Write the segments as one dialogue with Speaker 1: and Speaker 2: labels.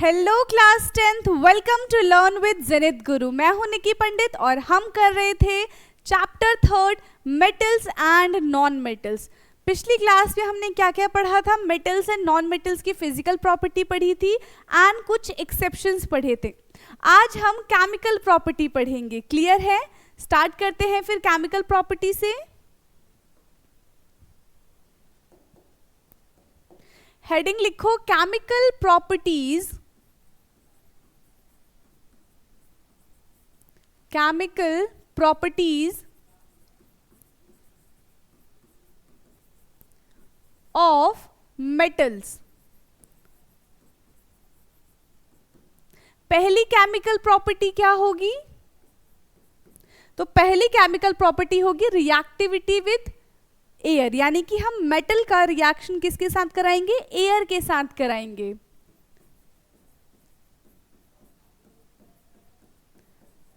Speaker 1: Hello class 10th, welcome to learn with Zenith Guru. मैं हूं निकी पंडित और हम कर रहे थे chapter 3 metals and non metals. पिछली क्लास में हमने क्या क्या पढ़ा था? मेटल्स एंड नॉन मेटल्स की फिजिकल प्रॉपर्टी पढ़ी थी एंड कुछ एक्सेप्शंस पढ़े थे। आज हम केमिकल प्रॉपर्टी पढ़ेंगे। क्लियर है? स्टार्ट करते हैं फिर केमिकल प्रॉपर्टी से। हेडिंग लिखो chemical properties. Chemical properties of metals। पहली केमिकल प्रॉपर्टी क्या होगी? तो पहली केमिकल प्रॉपर्टी होगी रिएक्टिविटी विद एयर, यानी कि हम मेटल का रिएक्शन किसके साथ कराएंगे? एयर के साथ कराएंगे।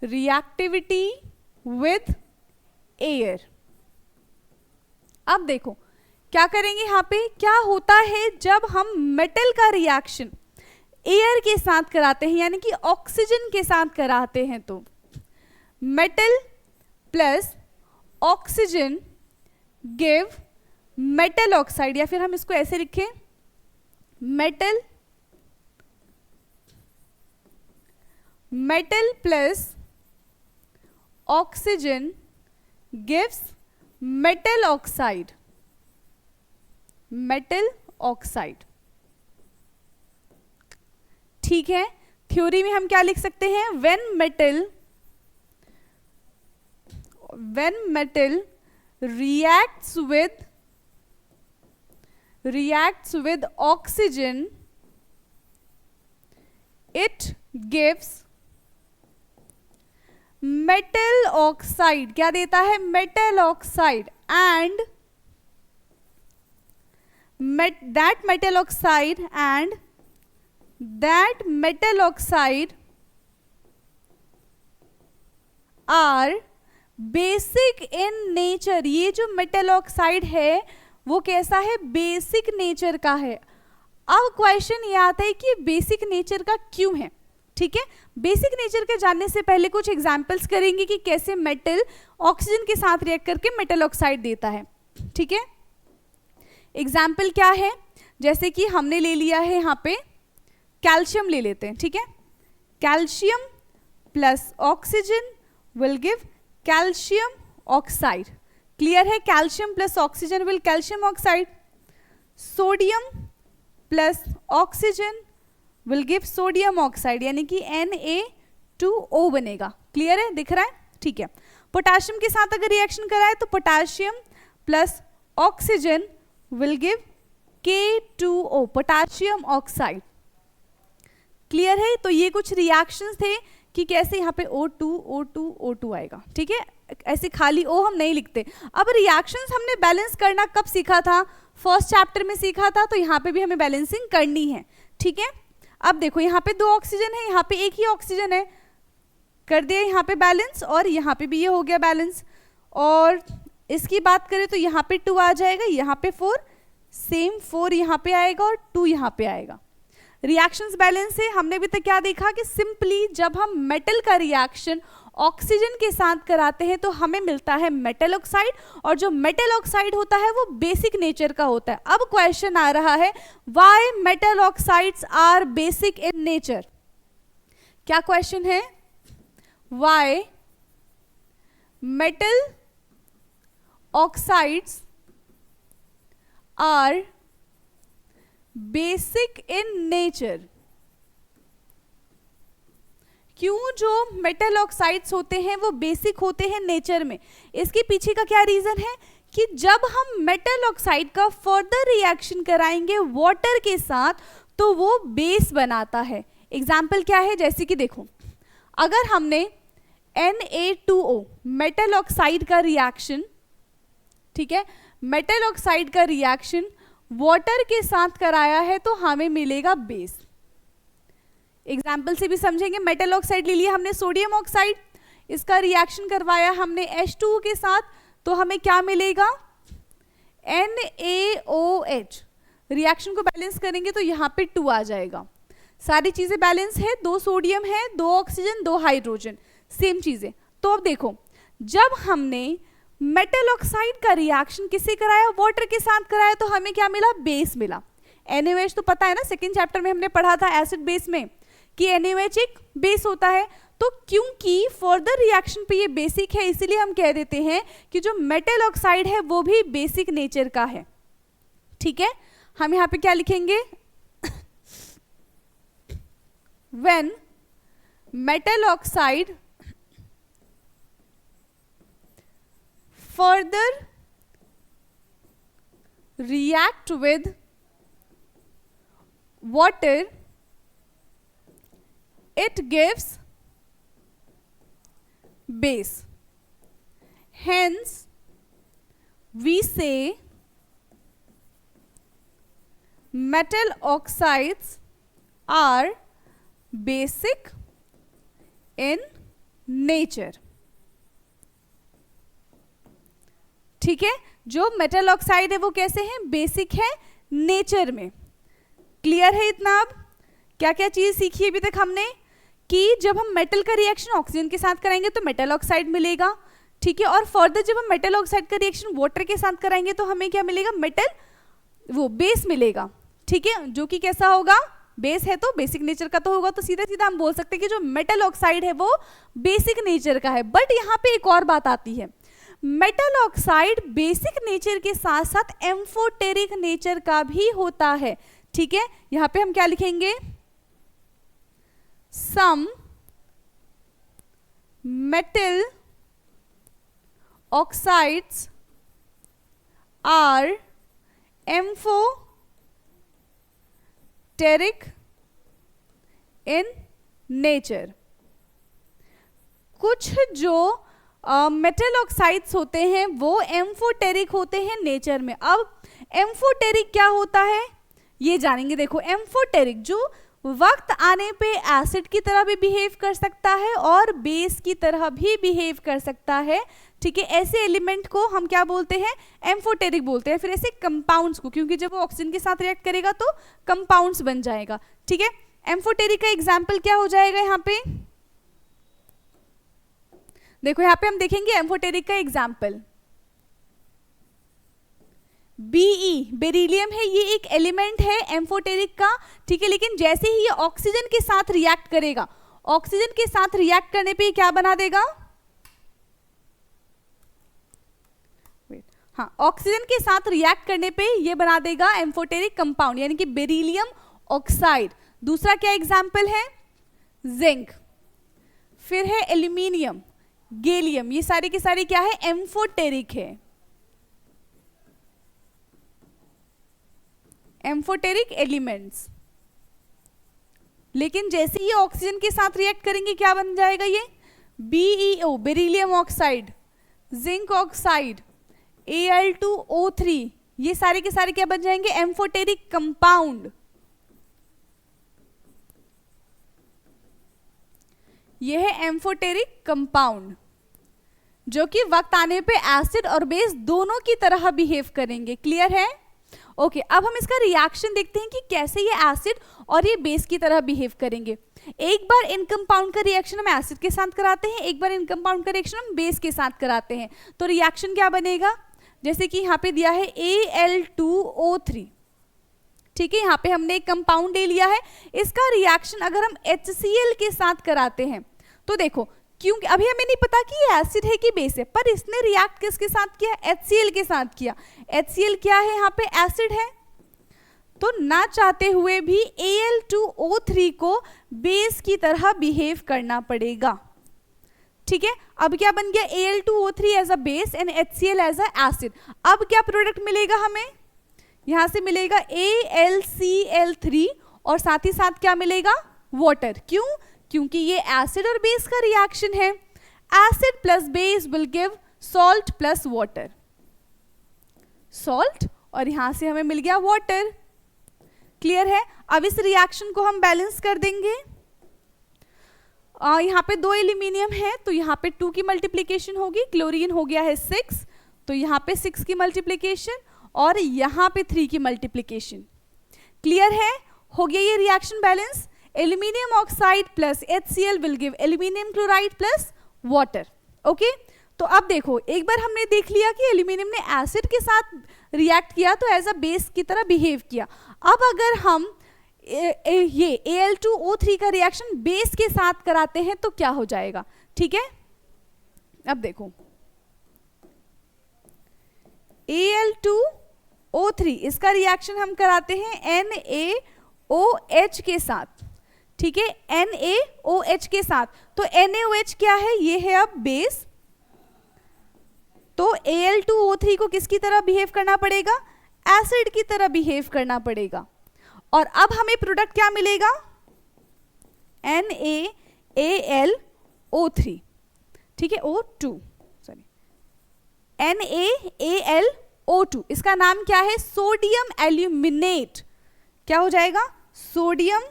Speaker 1: Reactivity with air. अब देखो क्या करेंगे यहाँ पे। क्या होता है जब हम मेटल का रिएक्शन एयर के साथ कराते हैं, यानी कि ऑक्सीजन के साथ कराते हैं, तो metal plus oxygen give metal oxide, या फिर हम इसको ऐसे लिखें metal plus oxygen gives metal oxide. ठीक है। थ्योरी में हम क्या लिख सकते हैं? When metal reacts with oxygen, it gives metal oxide. क्या देता है? Metal oxide. And that metal oxide are basic in nature। ये जो मेटल ऑक्साइड है वो कैसा है? बेसिक नेचर का है। अब क्वेश्चन ये आता है कि बेसिक नेचर का क्यों है। ठीक है, बेसिक नेचर के जानने से पहले कुछ एग्जांपल्स करेंगे कि कैसे मेटल ऑक्सीजन के साथ रिएक्ट करके मेटल ऑक्साइड देता है। ठीक है, एग्जांपल क्या है? जैसे कि हमने ले लिया है यहाँ पे कैल्शियम ले लेते हैं। ठीक है, calcium plus oxygen will give calcium oxide. Clear है? Calcium plus oxygen will calcium oxide. Sodium plus oxygen will give sodium oxide, यानी कि Na2O बनेगा। क्लियर है? दिख रहा है? ठीक है। पोटाशियम के साथ अगर रिएक्शन कराए तो potassium plus oxygen will give K2O, potassium oxide. Clear है? तो ये कुछ रिएक्शंस थे कि कैसे यहाँ पे O2 आएगा। ठीक है, ऐसे खाली O हम नहीं लिखते। अब रिएक्शंस हमने बैलेंस करना कब सीखा था? फर्स्ट चैप्टर में सीखा था, तो यहाँ पे भी हमें बैलेंसिंग करनी है। ठीक है, अब देखो यहाँ पे 2 ऑक्सीजन है, यहाँ पे एक ही ऑक्सीजन है, कर दिया यहाँ पे बैलेंस, और यहाँ पे भी ये हो गया बैलेंस। और इसकी बात करें तो यहाँ पे 2 आ जाएगा, यहाँ पे 4, सेम 4 यहाँ पे आएगा और 2 यहाँ पे आएगा। रिएक्शंस बैलेंस है। हमने अभी तक क्या देखा कि सिंपली जब हम मेटल का रिएक्शन ऑक्सीजन के साथ कराते हैं तो हमें मिलता है मेटल ऑक्साइड, और जो मेटल ऑक्साइड होता है वो बेसिक नेचर का होता है। अब क्वेश्चन आ रहा है, why metal oxides are basic in nature. क्या क्वेश्चन है? Why metal oxides are basic in nature. क्यों जो मेटल ऑक्साइड्स होते हैं वो बेसिक होते हैं नेचर में? इसके पीछे का क्या रीजन है कि जब हम मेटल ऑक्साइड का फर्दर रिएक्शन कराएंगे वाटर के साथ तो वो बेस बनाता है। एग्जाम्पल क्या है? जैसे कि देखो, अगर हमने Na2O मेटल ऑक्साइड का रिएक्शन, ठीक है, मेटल ऑक्साइड का रिएक्शन वाटर के साथ कराया है तो हमें मिलेगा बेस। एग्जाम्पल से भी समझेंगे। मेटल ऑक्साइड ले लिया हमने सोडियम ऑक्साइड, इसका रिएक्शन करवाया हमने H2O के साथ, तो हमें क्या मिलेगा? NaOH। रिएक्शन को बैलेंस करेंगे तो यहाँ पे 2 आ जाएगा। सारी चीजें बैलेंस है, 2 सोडियम है, 2 ऑक्सीजन, 2 हाइड्रोजन, सेम चीजें। तो अब देखो, जब हमने मेटल ऑक्साइड का रिएक्शन किससे कराया, वाटर के साथ कराया, तो हमें क्या मिला, बेस मिला। NaOH तो पता है ना, सेकेंड चैप्टर में हमने पढ़ा था एसिड बेस में कि NaOH एक बेस होता है। तो क्योंकि फर्दर रिएक्शन पे ये बेसिक है, इसीलिए हम कह देते हैं कि जो मेटल ऑक्साइड है वो भी बेसिक नेचर का है। ठीक है, हम यहाँ पे क्या लिखेंगे, when metal oxide further react with water, it gives base. Hence we say metal oxides are basic in nature. ठीक है, जो मेटल ऑक्साइड है वो कैसे है, बेसिक है नेचर में। क्लियर है इतना? अब क्या क्या चीज सीखी अभी तक हमने, कि जब हम मेटल का रिएक्शन ऑक्सीजन के साथ कराएंगे तो मेटल ऑक्साइड मिलेगा। ठीक है, और फर्दर जब हम मेटल ऑक्साइड का रिएक्शन वाटर के साथ कराएंगे तो हमें क्या मिलेगा, मेटल वो बेस मिलेगा। ठीक है, जो कि कैसा होगा, बेस है तो बेसिक नेचर का तो होगा। तो सीधा सीधा हम बोल सकते हैं कि जो मेटल ऑक्साइड है वो बेसिक नेचर का है। बट यहाँ पे एक और बात आती है, मेटल ऑक्साइड बेसिक नेचर के साथ साथ एम्फोटेरिक नेचर का भी होता है। ठीक है, यहां पे हम क्या लिखेंगे, some metal oxides are amphoteric in nature. कुछ जो मेटल ऑक्साइड्स होते हैं वो एम्फोटेरिक होते हैं नेचर में। अब एम्फोटेरिक क्या होता है ये जानेंगे। देखो, एम्फोटेरिक जो वक्त आने पे एसिड की तरह भी बिहेव कर सकता है और बेस की तरह भी बिहेव कर सकता है। ठीक है, ऐसे एलिमेंट को हम क्या बोलते हैं, एम्फोटेरिक बोलते हैं। फिर ऐसे कंपाउंड्स को, क्योंकि जब वो ऑक्सीजन के साथ रिएक्ट करेगा तो कंपाउंड्स बन जाएगा। ठीक है, एम्फोटेरिक का एग्जाम्पल क्या हो जाएगा यहाँ पे, देखो यहाँ पे हम देखेंगे एम्फोटेरिक का एग्जाम्पल, Be, बेरिलियम है, ये एक एलिमेंट है एम्फोटेरिक का। ठीक है, लेकिन जैसे ही ये ऑक्सीजन के साथ रिएक्ट करेगा, ऑक्सीजन के साथ रिएक्ट करने पे ये क्या बना देगा, हाँ, ऑक्सीजन के साथ रिएक्ट करने पे ये बना देगा एम्फोटेरिक कंपाउंड, यानी कि बेरिलियम ऑक्साइड। दूसरा क्या एग्जाम्पल है, जिंक, फिर है एल्यूमिनियम, गैलियम, ये सारे के सारे क्या है, एम्फोटेरिक है, एम्फोटेरिक एलिमेंट्स। लेकिन जैसे ही ऑक्सीजन के साथ रिएक्ट करेंगे क्या बन जाएगा, ये BeO, beryllium oxide, zinc oxide, Al2O3, ये सारे के सारे क्या बन जाएंगे, एम्फोटेरिक कंपाउंड। यह है एम्फोटेरिक कंपाउंड जो कि वक्त आने पे एसिड और बेस दोनों की तरह बिहेव करेंगे। क्लियर है? ओके, अब हम इसका रिएक्शन देखते हैं कि कैसे ये एसिड और ये बेस की तरह बिहेव करेंगे। एक बार इन कंपाउंड का रिएक्शन हम एसिड के साथ कराते हैं, एक बार इन कंपाउंड का रिएक्शन हम बेस के साथ कराते हैं। तो रिएक्शन क्या बनेगा, जैसे कि यहाँ पे दिया है Al2O3। ठीक है, यहाँ पे हमने एक कंपाउंड ले लिया है, इसका रिएक्शन अगर हम HCl के साथ कराते हैं तो देखो, क्योंकि अभी हमें नहीं पता कि ये एसिड है कि बेस है, पर इसने रिएक्ट किसके साथ किया, HCl के साथ किया। HCl क्या है, यहाँ पे एसिड है, तो ना चाहते हुए भी Al2O3 को बेस की तरह बिहेव करना पड़ेगा। ठीक है, अब क्या बन गया, Al2O3 as a base and HCl as a acid. अब क्या प्रोडक्ट मिलेगा हमें, यहां से मिलेगा AlCl3 और साथ ही साथ क्या मिलेगा, वाटर। क्यों, क्योंकि ये एसिड और बेस का रिएक्शन है। Acid plus base will give salt plus water, salt और यहां से हमें मिल गया वाटर। क्लियर है? अब इस रिएक्शन को हम बैलेंस कर देंगे। यहाँ पे 2 एल्यूमिनियम है तो यहाँ पे 2 की मल्टीप्लीकेशन होगी, क्लोरीन हो गया है 6 तो यहाँ पे 6 की मल्टीप्लीकेशन और यहाँ पे 3 की मल्टीप्लीकेशन। क्लियर है? हो गया ये reaction balance. Aluminium oxide plus HCl will give aluminium chloride plus water. Okay, तो अब देखो, एक बार हमने देख लिया कि एल्यूमिनियम ने एसिड के साथ रिएक्ट किया तो एज अ बेस की तरह बिहेव किया। अब अगर हम ये Al2O3 का रिएक्शन बेस के साथ कराते हैं तो क्या हो जाएगा? ठीक है, अब देखो Al2O3 इसका रिएक्शन हम कराते हैं NaOH के साथ। ठीक है, NaOH के साथ, तो NaOH क्या है? ये है अब बेस। तो Al2O3 को किसकी तरह बिहेव करना पड़ेगा? एसिड की तरह बिहेव करना पड़ेगा। और अब हमें प्रोडक्ट क्या मिलेगा? NaAlO3। ठीक है, O2 सॉरी NaAlO2, इसका नाम क्या है? Sodium aluminate. क्या हो जाएगा? Sodium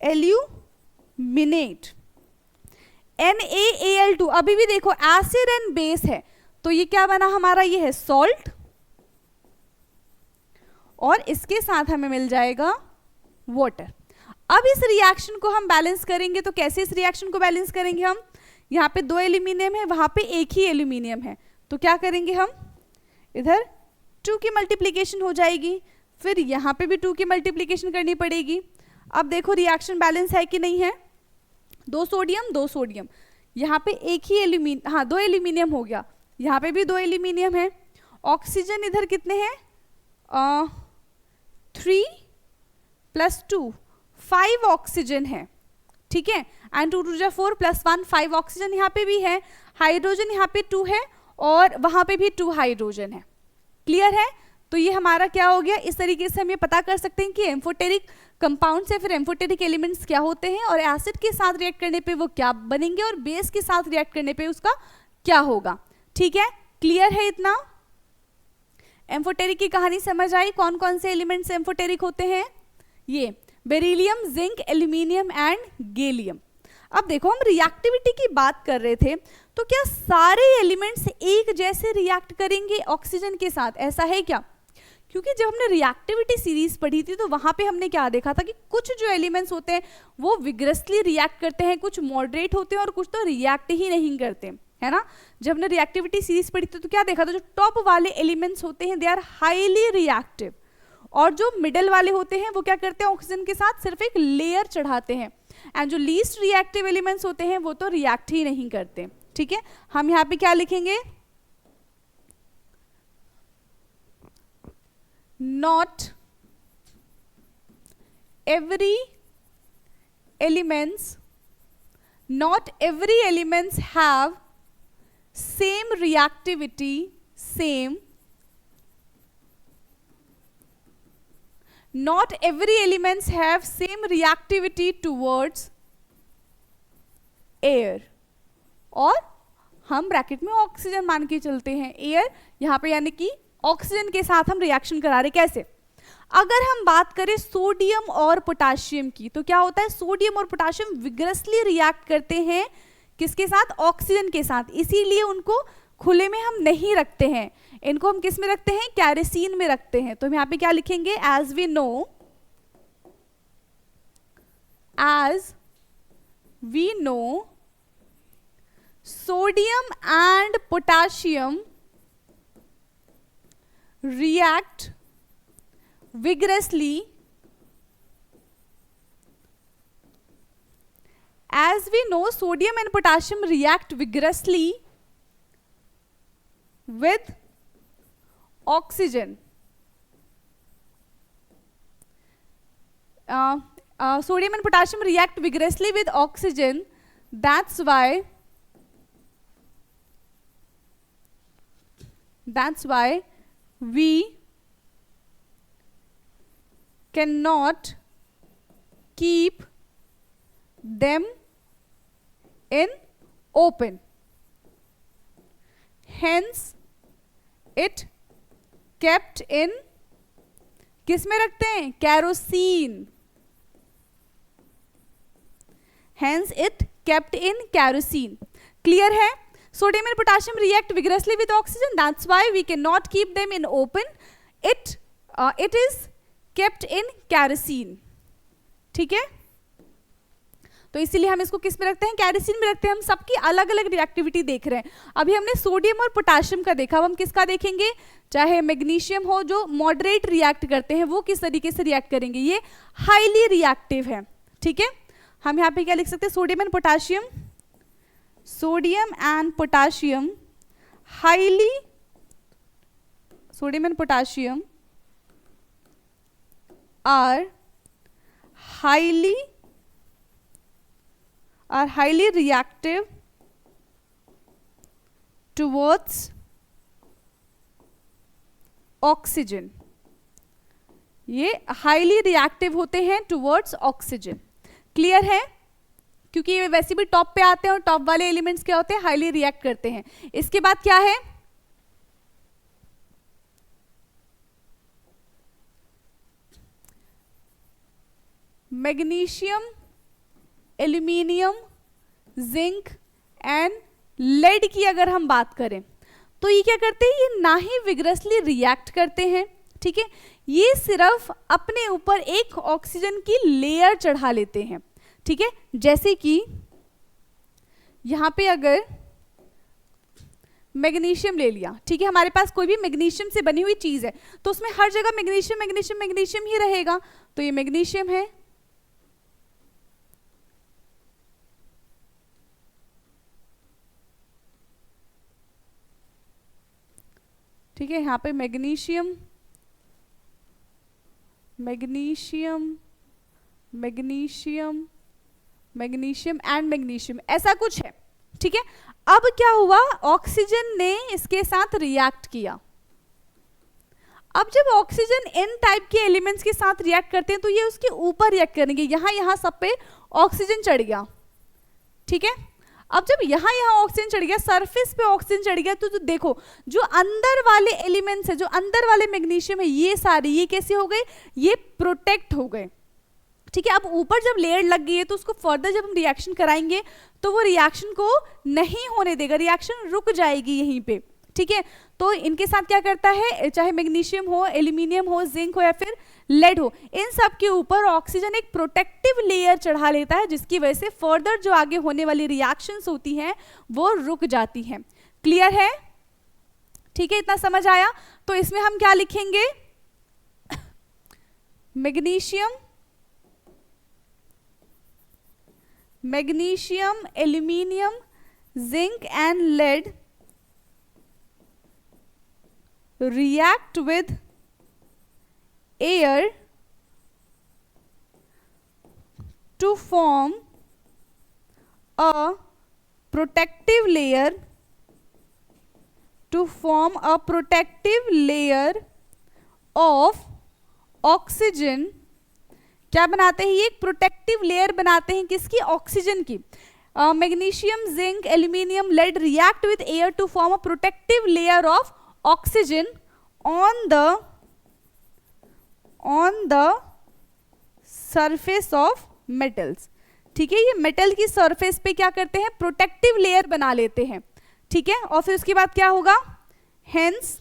Speaker 1: aluminate. NaAl2 अभी भी देखो एसिड एंड बेस है, तो ये क्या बना हमारा? ये है सॉल्ट, और इसके साथ हमें मिल जाएगा वाटर। अब इस रिएक्शन को हम बैलेंस करेंगे, तो कैसे इस रिएक्शन को बैलेंस करेंगे हम? यहाँ पे 2 एल्यूमिनियम है, वहां पे एक ही एल्यूमिनियम है, तो क्या करेंगे हम? इधर 2 की मल्टीप्लीकेशन हो जाएगी, फिर यहाँ पे भी 2 की मल्टीप्लीकेशन करनी पड़ेगी। अब देखो रिएक्शन बैलेंस है कि नहीं है? 2 सोडियम 2 सोडियम, यहाँ पे एक ही एल्यूमिनियम, हाँ 2 एल्यूमिनियम हो गया, यहाँ पे भी 2 एल्यूमिनियम है। ऑक्सीजन इधर कितने हैं? 3 + 2 5 ऑक्सीजन है। ठीक है, एंड 2 × 4 + 1 5 ऑक्सीजन यहाँ पे भी है। हाइड्रोजन यहाँ पे 2 है और वहां पे भी 2 हाइड्रोजन है। क्लियर है? तो ये हमारा क्या हो गया? इस तरीके से हम ये पता कर सकते हैं कि एम्फोटेरिक कंपाउंड्स या फिर एम्फोटेरिक एलिमेंट्स क्या होते हैं, और एसिड के साथ रिएक्ट करने पे वो क्या बनेंगे, और बेस के साथ रिएक्ट करने पे उसका क्या होगा। ठीक है, क्लियर है इतना? एम्फोटेरिक की कहानी समझ आई? कौन कौन से एलिमेंट्स एम्फोटेरिक होते हैं? ये beryllium, zinc, aluminium and gallium. अब देखो, हम रिएक्टिविटी की बात कर रहे थे, तो क्या सारे एलिमेंट्स एक जैसे रिएक्ट करेंगे ऑक्सीजन के साथ? ऐसा है क्या? क्योंकि जब हमने रिएक्टिविटी सीरीज पढ़ी थी तो वहां पे हमने क्या देखा था कि कुछ जो एलिमेंट्स होते हैं वो विग्रसली रिएक्ट करते हैं, कुछ मॉडरेट होते हैं और कुछ तो रिएक्ट ही नहीं करते, है ना। जब हमने रिएक्टिविटी सीरीज पढ़ी थी तो क्या देखा था, जो टॉप वाले एलिमेंट्स होते हैं दे आर हाईली रिएक्टिव, और जो मिडल वाले होते हैं वो क्या करते हैं, ऑक्सीजन के साथ सिर्फ एक लेयर चढ़ाते हैं, एंड जो लीस्ट रिएक्टिव एलिमेंट्स होते हैं वो तो रिएक्ट ही नहीं करते। ठीक है, हम यहाँ पे क्या लिखेंगे? Not every elements have same reactivity, not every elements have same reactivity towards air, और हम ब्रैकेट में ऑक्सीजन मान के चलते हैं, एयर यहाँ पे यानी कि ऑक्सीजन के साथ हम रिएक्शन करा रहे। कैसे? अगर हम बात करें सोडियम और पोटाशियम की, तो क्या होता है, सोडियम और पोटाशियम विग्रसली रिएक्ट करते हैं किसके साथ? ऑक्सीजन के साथ, इसीलिए उनको खुले में हम नहीं रखते हैं, इनको हम किस में रखते हैं? कैरोसिन में रखते हैं। तो हम यहाँ पे क्या लिखेंगे? As we know sodium and potassium react vigorously. As we know, sodium and potassium react vigorously with oxygen. Sodium and potassium react vigorously with oxygen. That's why we cannot keep them in open. Hence, it kept in, किस में रखते हैं? Kerosene. Hence, it kept in kerosene. Clear है? Sodium and potassium react vigorously with oxygen. That's why we cannot keep them in open. It is kept in kerosene, ठीक है। तो इसीलिए हम इसको किस में रखते हैं, कैरोसिन में रखते हैं। हम सबकी अलग अलग रिएक्टिविटी देख रहे हैं। अभी हमने सोडियम और पोटाशियम का देखा, अब हम किसका देखेंगे, चाहे मैग्नीशियम हो जो मॉडरेट रिएक्ट करते हैं, वो किस तरीके से रिएक्ट करेंगे, ये हाईली रिएक्टिव है, ठीक है। हम यहाँ पे क्या लिख सकते हैं, sodium and potassium, sodium and potassium highly, sodium and potassium are highly reactive towards oxygen, ये हाईली रिएक्टिव होते हैं टुवर्ड्स ऑक्सीजन। क्लियर है, क्योंकि ये वैसे भी टॉप पे आते हैं और टॉप वाले एलिमेंट्स क्या होते हैं, हाईली रिएक्ट करते हैं। इसके बाद क्या है, magnesium, aluminium, zinc and lead की अगर हम बात करें तो ये क्या करते हैं, ये ना ही विग्रसली रिएक्ट करते हैं, ठीक है, ये सिर्फ अपने ऊपर एक ऑक्सीजन की लेयर चढ़ा लेते हैं, ठीक है। जैसे कि यहां पे अगर मैग्नीशियम ले लिया, ठीक है, हमारे पास कोई भी मैग्नीशियम से बनी हुई चीज है तो उसमें हर जगह मैग्नीशियम मैग्नीशियम मैग्नीशियम ही रहेगा, तो ये मैग्नीशियम है, ठीक है। यहाँ पे magnesium magnesium magnesium magnesium and magnesium, ऐसा कुछ है, ठीक है। अब क्या हुआ, ऑक्सीजन ने इसके साथ रिएक्ट किया। अब जब ऑक्सीजन इन टाइप के एलिमेंट्स के साथ रिएक्ट करते हैं तो ये उसके ऊपर रिएक्ट करेंगे, यहां सब पे ऑक्सीजन चढ़ गया, ठीक है। अब जब यहां ऑक्सीजन चढ़ गया, सरफेस पे ऑक्सीजन चढ़ गया, तो देखो जो अंदर वाले एलिमेंट्स है, जो अंदर वाले मैग्नीशियम है, ये सारे ये कैसे हो गए, ये प्रोटेक्ट हो गए, ठीक है। अब ऊपर जब लेयर लग गई है तो उसको फर्दर जब हम रिएक्शन कराएंगे तो वो रिएक्शन को नहीं होने देगा, रिएक्शन रुक जाएगी यहीं पे, ठीक है। तो इनके साथ क्या करता है, चाहे मैग्नीशियम हो, एल्यूमिनियम हो, जिंक हो या फिर लेड हो, इन सब के ऊपर ऑक्सीजन एक प्रोटेक्टिव लेयर चढ़ा लेता है, जिसकी वजह से फर्दर जो आगे होने वाली रिएक्शंस होती हैं वो रुक जाती हैं। क्लियर है, ठीक है, इतना समझ आया। तो इसमें हम क्या लिखेंगे, magnesium magnesium aluminium zinc and lead react with air to form a protective layer of oxygen। क्या बनाते हैं, ये एक प्रोटेक्टिव लेयर बनाते हैं, किसकी, ऑक्सीजन की। Magnesium zinc aluminium lead react with air to form a protective layer of oxygen on the surface of metals, ठीक है। ये मेटल की सरफेस पे क्या करते हैं, प्रोटेक्टिव लेयर बना लेते हैं, ठीक है। और फिर उसके बाद क्या होगा, हेंस,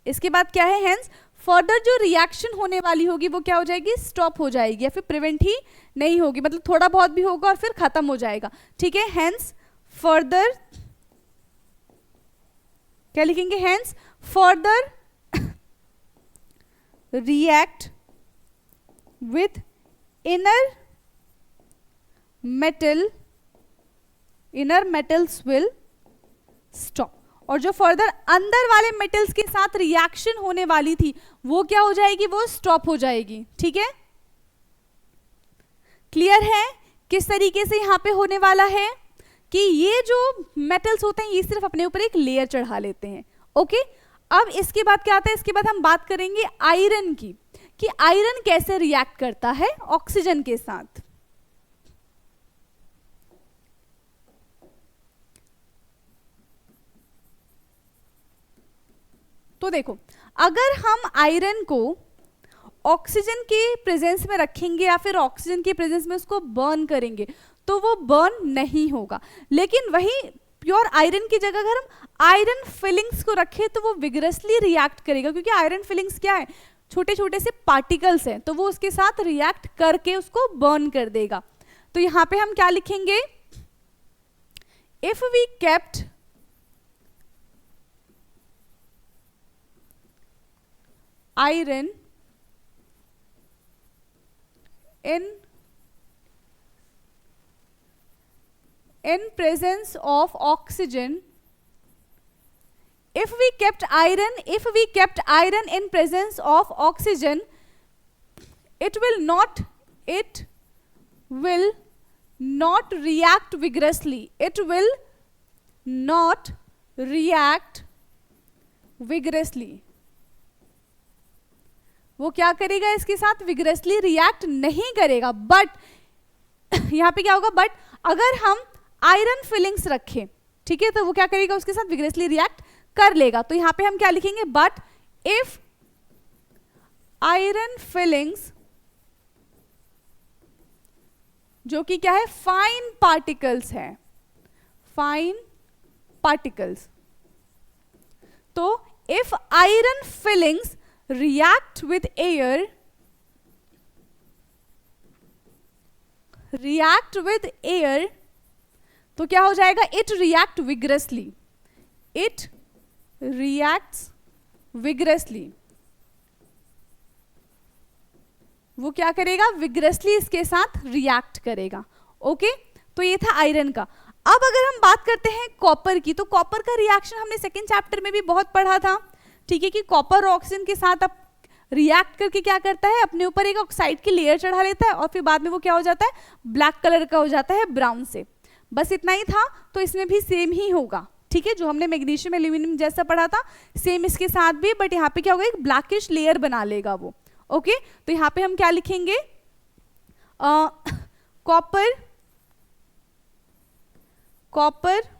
Speaker 1: इसके बाद क्या है, हेंस फर्दर जो रिएक्शन होने वाली होगी वो क्या हो जाएगी, स्टॉप हो जाएगी या फिर प्रिवेंट ही नहीं होगी, मतलब थोड़ा बहुत भी होगा और फिर खत्म हो जाएगा, ठीक है। हेंस फर्दर क्या लिखेंगे, hence further react with inner metals will stop. और जो फर्दर अंदर वाले मेटल्स के साथ रिएक्शन होने वाली थी वो क्या हो जाएगी, वो स्टॉप हो जाएगी, ठीक है। क्लियर है किस तरीके से यहां पे होने वाला है कि ये जो मेटल्स होते हैं ये सिर्फ अपने ऊपर एक लेयर चढ़ा लेते हैं, ओके। अब इसके बाद क्या आता है, इसके बाद हम बात करेंगे आयरन की, कि आयरन कैसे रिएक्ट करता है ऑक्सीजन के साथ। तो देखो, अगर हम आयरन को ऑक्सीजन के प्रेजेंस में रखेंगे या फिर ऑक्सीजन के प्रेजेंस में उसको बर्न करेंगे तो वो बर्न नहीं होगा, लेकिन वही प्योर आयरन की जगह अगर हम आयरन फिलिंग्स को रखें तो वो विगरसली रिएक्ट करेगा, क्योंकि आयरन फिलिंग्स क्या है, छोटे छोटे से पार्टिकल्स हैं, तो वो उसके साथ रिएक्ट करके उसको बर्न कर देगा। तो यहां पे हम क्या लिखेंगे, if we kept iron in presence of oxygen, if we kept iron in presence of oxygen, it will not react vigorously. It will not react vigorously. वो क्या करेगा, इसके साथ विग्रेसली रिएक्ट नहीं करेगा। बट यहां पे क्या होगा, बट अगर हम आयरन फिलिंग्स रखें, ठीक है, तो वो क्या करेगा, उसके साथ विग्रेसली रिएक्ट कर लेगा। तो यहां पे हम क्या लिखेंगे, बट इफ आयरन फिलिंग्स, जो कि क्या है, फाइन पार्टिकल्स है, फाइन पार्टिकल्स, तो if iron filings react with air, तो क्या हो जाएगा, it react vigorously, it reacts vigorously, वो क्या करेगा, vigorously इसके साथ रिएक्ट करेगा। ओके, तो ये था आयरन का। अब अगर हम बात करते हैं कॉपर की, तो कॉपर का रिएक्शन हमने सेकेंड चैप्टर में भी बहुत पढ़ा था, ठीक है, कि कॉपर ऑक्सीजन के साथ अब रिएक्ट करके क्या करता है, अपने ऊपर एक ऑक्साइड की लेयर चढ़ा लेता है और फिर बाद में वो क्या हो जाता है, ब्लैक कलर का हो जाता है ब्राउन से। बस इतना ही था, तो इसमें भी सेम ही होगा, ठीक है, जो हमने मैग्नीशियम एल्यूमिनियम जैसा पढ़ा था सेम इसके साथ भी, बट यहाँ पे क्या होगा, एक ब्लैकिश लेयर बना लेगा वो। ओके, तो यहाँ पे हम क्या लिखेंगे, copper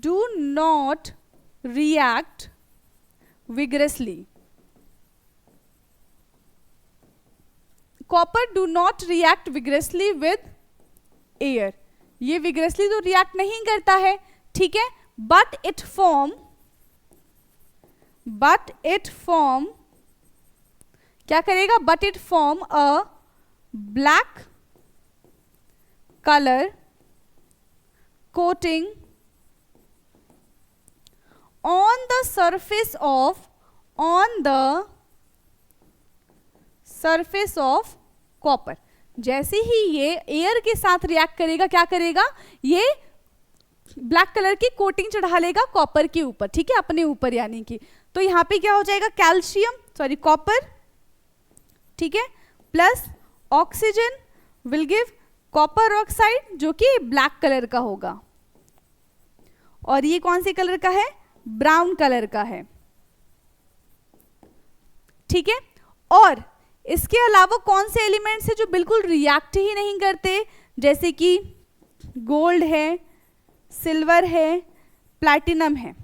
Speaker 1: do not react vigorously. Copper do not react vigorously with air. ये vigorously तो react नहीं करता है, ठीक है, but it form क्या करेगा, but it form a black color coating on the surface of copper। जैसे ही ये एयर के साथ रिएक्ट करेगा, क्या करेगा, ये ब्लैक कलर की कोटिंग चढ़ा लेगा कॉपर के ऊपर, ठीक है, अपने ऊपर यानी कि। तो यहाँ पे क्या हो जाएगा, कॉपर, ठीक है, plus oxygen will give copper oxide, जो कि ब्लैक कलर का होगा, और ये कौन से कलर का है, ब्राउन कलर का है, ठीक है। और इसके अलावा कौन से एलिमेंट्स है जो बिल्कुल रिएक्ट ही नहीं करते, जैसे कि गोल्ड है, सिल्वर है, प्लैटिनम है,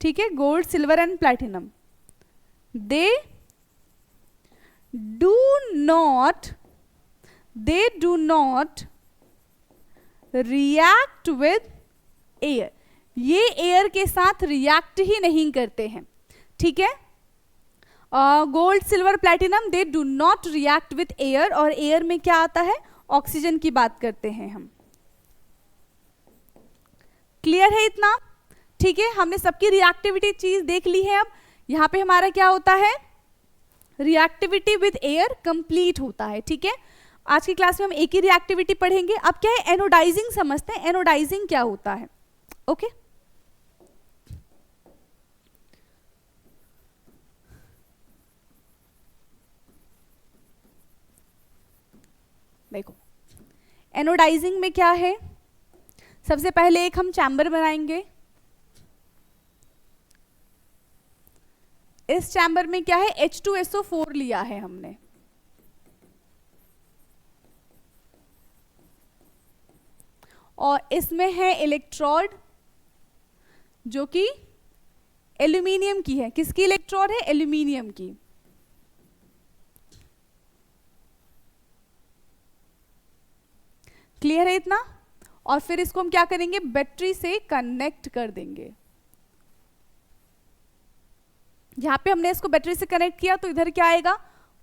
Speaker 1: ठीक है, gold, silver and platinum, they do not react with air. ये एयर के साथ रिएक्ट ही नहीं करते हैं, ठीक है। Gold, silver, platinum, they do not react with air, और एयर में क्या आता है, ऑक्सीजन की बात करते हैं हम। क्लियर है इतना, ठीक है, हमने सबकी रिएक्टिविटी चीज देख ली है। अब यहां पे हमारा क्या होता है, रिएक्टिविटी विद एयर कंप्लीट होता है, ठीक है। आज की क्लास में हम एक ही रिएक्टिविटी पढ़ेंगे। अब क्या है, एनोडाइजिंग समझते हैं, एनोडाइजिंग क्या होता है। ओके, देखो एनोडाइजिंग में क्या है, सबसे पहले एक हम चैम्बर बनाएंगे। इस चैम्बर में क्या है, H2SO4 लिया है हमने, और इसमें है इलेक्ट्रोड जो कि एल्यूमिनियम की है। किसकी इलेक्ट्रोड है, एल्यूमिनियम की। क्लियर है इतना। और फिर इसको हम क्या करेंगे, बैटरी से कनेक्ट कर देंगे। यहाँ पे हमने इसको बैटरी से कनेक्ट किया तो इधर क्या आएगा,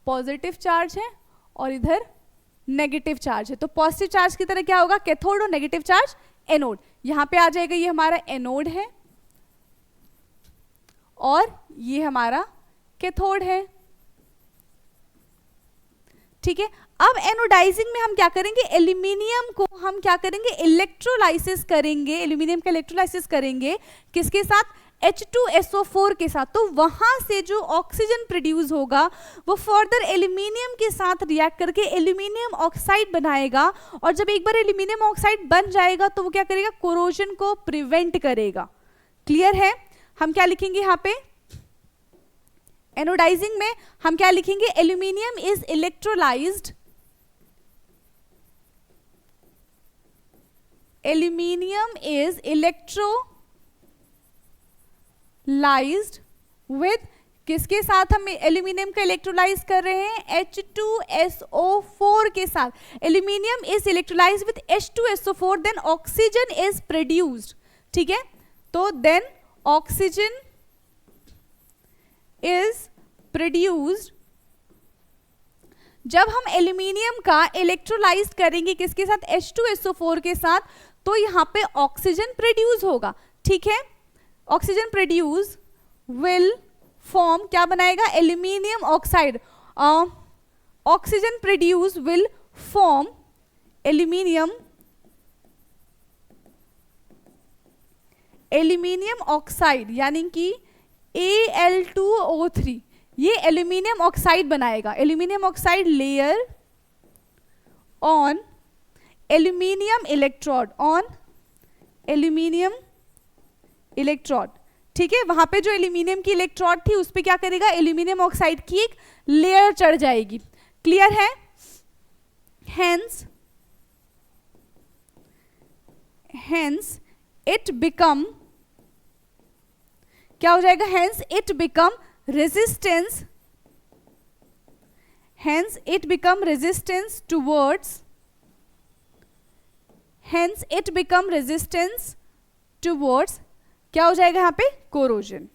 Speaker 1: पॉजिटिव चार्ज है और इधर नेगेटिव चार्ज है। तो पॉजिटिव चार्ज की तरह क्या होगा, कैथोड, और नेगेटिव चार्ज एनोड। यहाँ पे आ जाएगा, ये हमारा एनोड है और ये हमारा कैथोड है। ठीक है, अब एनोडाइजिंग में हम क्या करेंगे, एल्यूमिनियम को हम क्या करेंगे, इलेक्ट्रोलाइसिस करेंगे, एल्यूमिनियम का इलेक्ट्रोलाइसिस करेंगे किसके साथ, H2SO4 के साथ। तो वहां से जो ऑक्सीजन प्रोड्यूस होगा वो फर्दर एल्यूमिनियम के साथ रिएक्ट करके एल्यूमिनियम ऑक्साइड बनाएगा, और जब एक बार एल्यूमिनियम ऑक्साइड बन जाएगा तो वो क्या करेगा, कोरोजन को प्रिवेंट करेगा। क्लियर है, हम क्या लिखेंगे यहाँ पे, एनोडाइजिंग में हम क्या लिखेंगे, aluminium is electrolysed, aluminium is electrolysed with, किसके साथ हम एल्यूमिनियम का इलेक्ट्रोलाइज कर रहे हैं, H2SO4 के साथ। Aluminium is electrolysed with H2SO4, then oxygen is produced. ठीक है, तो देन ऑक्सीजन इज प्रोड्यूस्ड। जब हम एल्यूमिनियम का इलेक्ट्रोलाइज करेंगे किसके साथ, H2SO4 के साथ, तो यहां पे ऑक्सीजन प्रोड्यूस होगा। ठीक है, ऑक्सीजन प्रोड्यूस विल फॉर्म, क्या बनाएगा, aluminium oxide. Oxygen produce will form aluminium oxide, यानी कि Al2O3, ये एल्यूमिनियम ऑक्साइड बनाएगा। Aluminium oxide layer on aluminium electrode, on aluminium electrode. ठीक है, वहां पे जो एल्यूमिनियम की इलेक्ट्रोड थी उस पे क्या करेगा, एल्यूमिनियम ऑक्साइड की एक लेयर चढ़ जाएगी। क्लियर है, हेंस इट बिकम, क्या हो जाएगा, hence it become resistance, hence it become resistance towards, hence it become resistance towards, क्या हो जाएगा यहाँ पे, कोरोजन।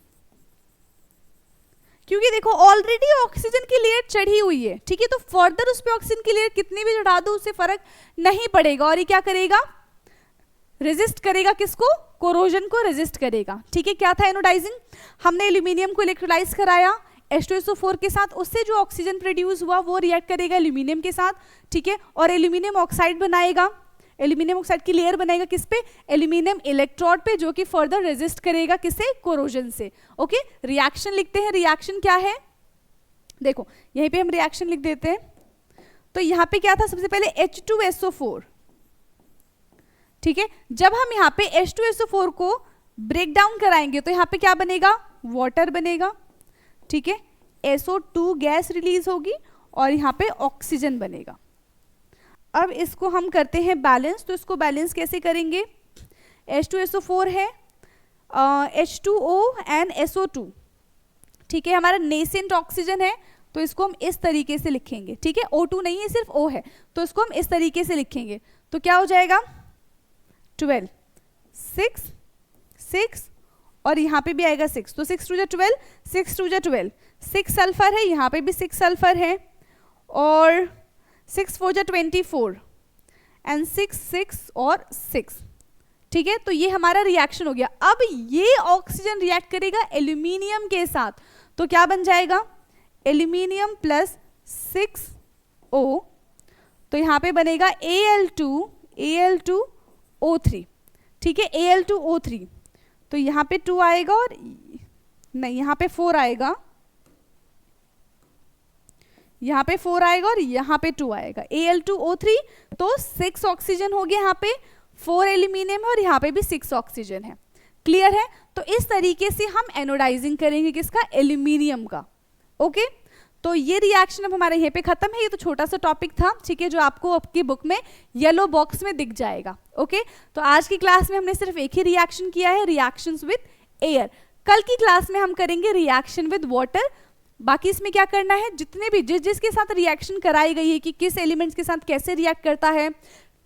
Speaker 1: क्योंकि देखो ऑलरेडी ऑक्सीजन की लेयर चढ़ी हुई है। ठीक है, तो फर्दर उस पे ऑक्सीजन की लेयर कितनी भी चढ़ा दो उससे फर्क नहीं पड़ेगा, और ये क्या करेगा, रेजिस्ट करेगा, किसको, कोरोजन को रेजिस्ट करेगा। ठीक है, क्या था एनोडाइजिंग, हमने एल्यूमिनियम को इलेक्ट्रोलाइज कराया H2SO4 के साथ, उससे जो ऑक्सीजन प्रोड्यूस हुआ वो रिएक्ट करेगा एल्यूमिनियम के साथ। ठीक है, और एल्यूमिनियम ऑक्साइड बनाएगा, एल्यूमिनियम ऑक्साइड की लेयर बनाएगा किस पे, एल्यूमिनियम इलेक्ट्रोड पे, जो कि फर्दर रेजिस्ट करेगा किससे, कोरोजन से। ओके, रिएक्शन लिखते हैं, रिएक्शन क्या है, देखो यहीं पे हम रिएक्शन लिख देते हैं। तो यहाँ पे क्या था, सबसे पहले H2SO4। ठीक है, जब हम यहाँ पे H2SO4 को ब्रेक डाउन कराएंगे तो यहाँ पे क्या बनेगा, वाटर बनेगा। ठीक है, SO2 गैस रिलीज होगी और यहाँ पे ऑक्सीजन बनेगा। अब इसको हम करते हैं बैलेंस, तो इसको बैलेंस कैसे करेंगे, H2SO4 है, H2O एंड SO2। ठीक है, हमारा नेसेंट ऑक्सीजन है तो इसको हम इस तरीके से लिखेंगे। ठीक है, O2 नहीं है, सिर्फ O है, तो इसको हम इस तरीके से लिखेंगे। तो क्या हो जाएगा, 12, 6 और यहाँ पे भी आएगा 6, तो 6 2 जा 12, 6 2 जा 12, 6 सल्फर है, यहाँ पे भी 6 सल्फर है, और 6 4 जा 24 एंड 6 और 6। ठीक है, तो ये हमारा रिएक्शन हो गया। अब ये ऑक्सीजन रिएक्ट करेगा एल्यूमिनियम के साथ, तो क्या बन जाएगा, एल्यूमिनियम प्लस 6O, तो यहाँ पे बनेगा Al2O3। ठीक है, Al2O3, तो यहाँ पे 2 आएगा और नहीं, यहाँ पे 4 आएगा, यहाँ पे 4 आएगा और यहाँ पे 2 आएगा, Al2O3। तो 6 ऑक्सीजन हो गया, यहाँ पे 4 एल्यूमिनियम है और यहाँ पे भी 6 ऑक्सीजन है। क्लियर है, तो इस तरीके से हम एनोडाइजिंग करेंगे किसका, एल्यूमिनियम का। ओके, तो ये रिएक्शन अब हमारे यहाँ पे खत्म है। ये तो छोटा सा टॉपिक था, ठीक है, जो आपको आपकी बुक में येलो बॉक्स में दिख जाएगा। ओके, तो आज की क्लास में हमने सिर्फ एक ही रिएक्शन किया है, रिएक्शंस विद एयर। कल की क्लास में हम करेंगे रिएक्शन विद वाटर। बाकी इसमें क्या करना है, जितने भी जिसके साथ रिएक्शन कराई गई है कि किस एलिमेंट्स के साथ कैसे रिएक्ट करता है,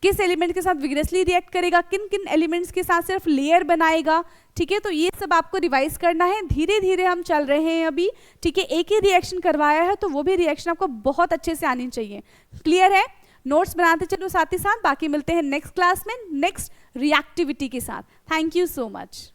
Speaker 1: किस एलिमेंट के साथ विग्रेसली रिएक्ट करेगा, किन किन एलिमेंट्स के साथ सिर्फ लेयर बनाएगा, ठीक है। तो ये सब आपको रिवाइज करना है, धीरे धीरे हम चल रहे हैं अभी, ठीक है। एक ही रिएक्शन करवाया है तो वो भी रिएक्शन आपको बहुत अच्छे से आनी चाहिए। क्लियर है? नोट्स बनाते चलो साथ ही साथ, बाकी मिलते हैं नेक्स्ट क्लास में नेक्स्ट रिएक्टिविटी के साथ। Thank you so much.